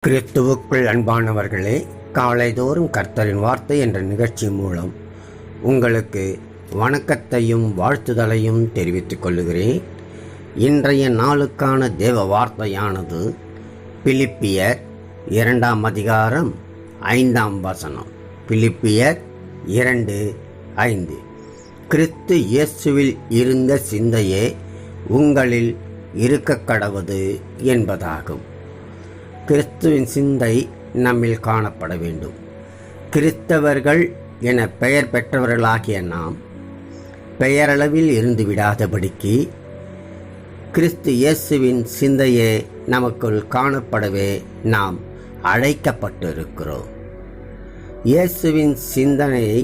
கிறிஸ்துவுக்குள் அன்பானவர்களே, காலைதோறும் கர்த்தரின் வார்த்தை என்ற நிகழ்ச்சி மூலம் உங்களுக்கு வணக்கத்தையும் வாழ்த்துதலையும் தெரிவித்துக் கொள்கிறேன். இன்றைய நாளுக்கான தேவ வார்த்தையானது பிலிப்பியர் 2:5. பிலிப்பியர் 2:5. கிறிஸ்து இயேசுவில் இருந்த சிந்தையே உங்களில் இருக்க கடவது என்பதாகும். கிறிஸ்துவின் சிந்தை நம்மில் காணப்பட வேண்டும். கிறிஸ்தவர்கள் என பெயர் பெற்றவர்களாகிய நாம் பெயரளவில் இருந்து விடாதபடிக்கு கிறிஸ்து இயேசுவின் சிந்தையே நமக்குள் காணப்படவே நாம் அழைக்கப்பட்டிருக்கிறோம். இயேசுவின் சிந்தனையை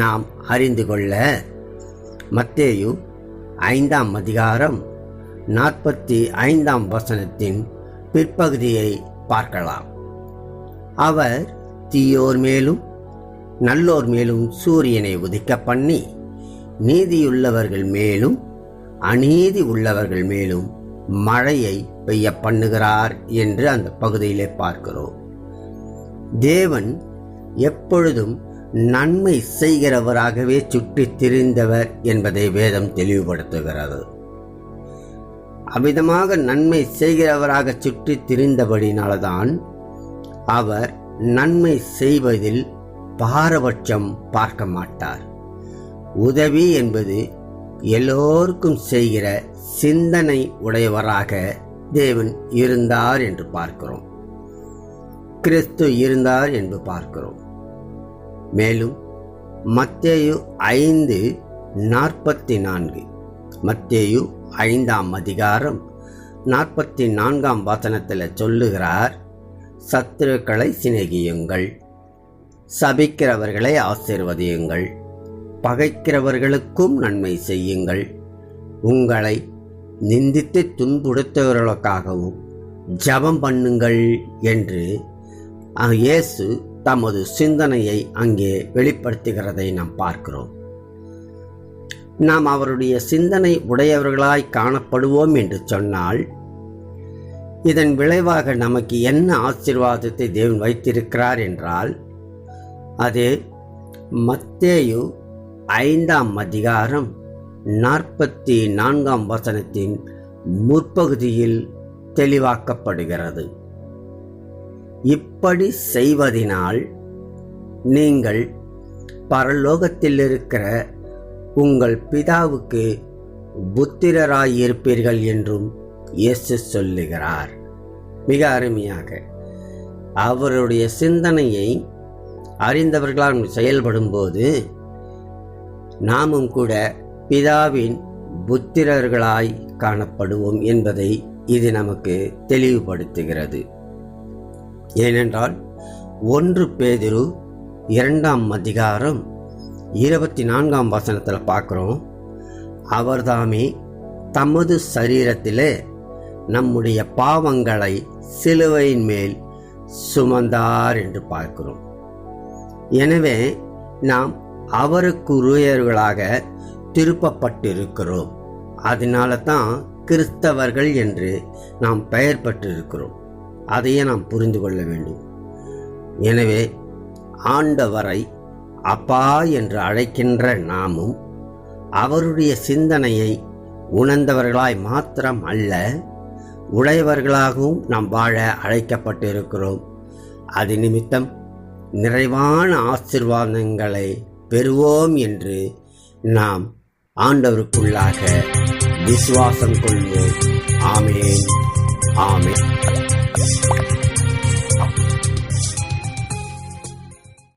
நாம் அறிந்து கொள்ள மத்தேயு 5:45 பிற்பகுதியை பார்க்கலாம். அவர் தீயோர் மேலும் நல்லோர் மேலும் சூரியனை உதிக்க பண்ணி நீதியுள்ளவர்கள் மேலும் அநீதி உள்ளவர்கள் மேலும் மழையை பெய்ய பண்ணுகிறார் என்று அந்த பகுதியிலே பார்க்கிறோம். தேவன் எப்பொழுதும் நன்மை செய்கிறவராகவே சுற்றித் திரிந்தவர் என்பதை வேதம் தெளிவுபடுத்துகிறது. அவ்விதமாக நன்மை செய்கிறவராக சுற்றி திரிந்தபடினால்தான் அவர் நன்மை செய்வதில் பாரபட்சம் பார்க்க மாட்டார். உதவி என்பது எல்லோருக்கும் செய்கிற சிந்தனை உடையவராக தேவன் இருந்தார் என்று பார்க்கிறோம். கிறிஸ்து இருந்தார் என்று பார்க்கிறோம். மேலும் மத்தேயு 5:44 மத்தேயு 5:44 சொல்லுகிறார், சத்துருக்களை சிநேகியுங்கள், சபிக்கிறவர்களை ஆசீர்வதியுங்கள், பகைக்கிறவர்களுக்கும் நன்மை செய்யுங்கள், உங்களை நிந்தித்து துன்புறுத்தவர்களுக்காகவும் ஜெபம் பண்ணுங்கள் என்று இயேசு தமது சிந்தனையை அங்கே வெளிப்படுத்துகிறதை நாம் பார்க்கிறோம். நாம் அவருடைய சிந்தனை உடையவர்களாய் காணப்படுவோம் என்று சொன்னால் இதன் விளைவாக நமக்கு என்ன ஆசீர்வாதத்தை தேவன் வைத்திருக்கிறார் என்றால் அது மத்தேயு 5:44 முற்பகுதியில் தெளிவாக்கப்படுகிறது. இப்படி செய்வதினால் நீங்கள் பரலோகத்தில் இருக்கிற உங்கள் பிதாவுக்கு புத்திரராயிருப்பீர்கள் என்றும் இயேசு சொல்லுகிறார். மிக அருமையாக அவருடைய சிந்தனையை அறிந்தவர்களால் செயல்படும் போது நாமும் கூட பிதாவின் புத்திரர்களாய் காணப்படுவோம் என்பதை இது நமக்கு தெளிவுபடுத்துகிறது. ஏனென்றால் 1 பேதுரு 2:24 பார்க்கிறோம், அவர்தாமே தமது சரீரத்திலே நம்முடைய பாவங்களை சிலுவையின் மேல் சுமந்தார் என்று பார்க்கிறோம். எனவே நாம் அவருக்குரியவர்களாக திருப்பப்பட்டிருக்கிறோம். அதனால தான் கிறிஸ்தவர்கள் என்று நாம் பெயர் பெற்றிருக்கிறோம். அதையே நாம் புரிந்து கொள்ள வேண்டும். எனவே ஆண்டவரை அப்பா என்று அழைக்கின்ற நாமும் அவருடைய சிந்தனையை உணர்ந்தவர்களாய் மாத்திரம் அல்ல, உடையவர்களாகவும் நாம் வாழ அழைக்கப்பட்டிருக்கிறோம். அது நிமித்தம் நிறைவான ஆசீர்வாதங்களை பெறுவோம் என்று நாம் ஆண்டவருக்குள்ளாக விசுவாசம் கொள்வோம். ஆமென், ஆமென்.